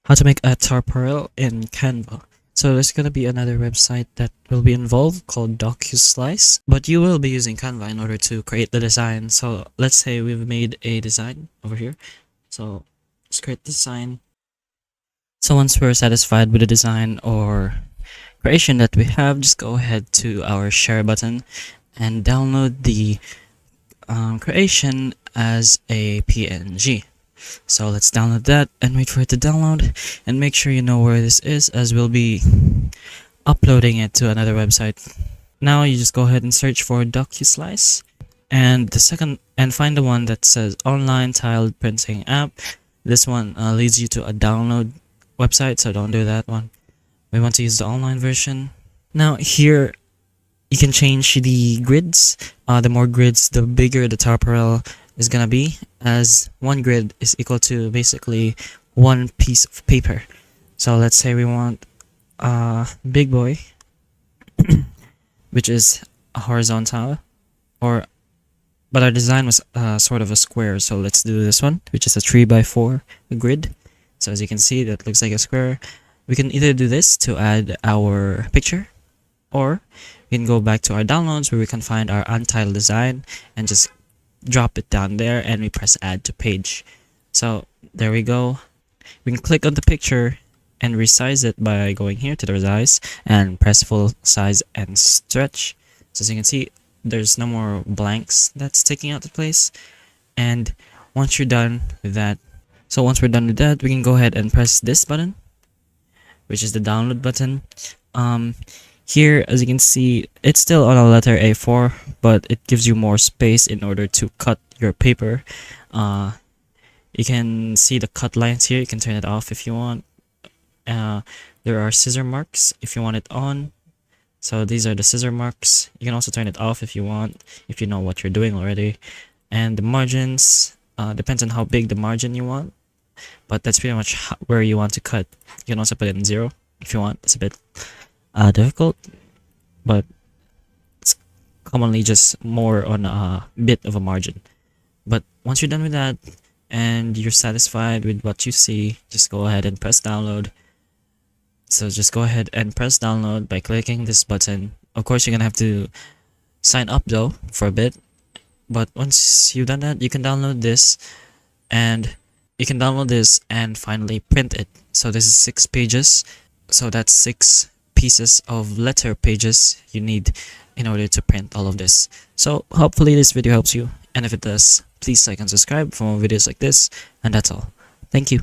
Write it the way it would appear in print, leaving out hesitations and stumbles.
how to make a Tarpapel in Canva. So there's gonna be another website that will be involved called DocuSlice, but you will be using Canva in order to create the design. So let's say we've made a design over here. So let's create the design. So once we're satisfied with the design or creation that we have, just go ahead to our share button and download the creation as a PNG. So let's download that and wait for it to download, and make sure you know where this is, as we'll be uploading it to another website. Now you just go ahead and search for DocuSlice, and find the one that says online tiled printing app. This one leads you to a download website, so don't do that one. We want to use the online version. Now here you can change the grids. The more grids, the bigger the Tarpapel is gonna be, as one grid is equal to basically one piece of paper. So let's say we want big boy, which is a horizontal, but our design was sort of a square, so let's do this one, which is a 3x4 grid. So as you can see, that looks like a square. We can either do this to add our picture, or we can go back to our downloads where we can find our untitled design and just drop it down there, and we press add to page. So there we go. We can click on the picture and resize it by going here to the resize and press full size and stretch. So as you can see, there's no more blanks that's taking out the place. And once you're done with that, we can go ahead and press this button, which is the download button. Here, as you can see, it's still on a letter A4, but it gives you more space in order to cut your paper. You can see the cut lines here. You can turn it off if you want. There are scissor marks if you want it on. So these are the scissor marks. You can also turn it off if you want, if you know what you're doing already. And the margins, depends on how big the margin you want, but that's pretty much where you want to cut. You can also put it in 0 if you want. It's a bit difficult, but it's commonly just more on a bit of a margin. But once you're done with that and you're satisfied with what you see, just go ahead and press download. So just go ahead and press download by clicking this button. Of course, you're gonna have to sign up though for a bit, but once you've done that, you can download this and finally print it. So this is 6 pages, so that's 6 pieces of letter pages you need in order to print all of this. So hopefully this video helps you, and if it does, please like and subscribe for more videos like this, and that's all. Thank you.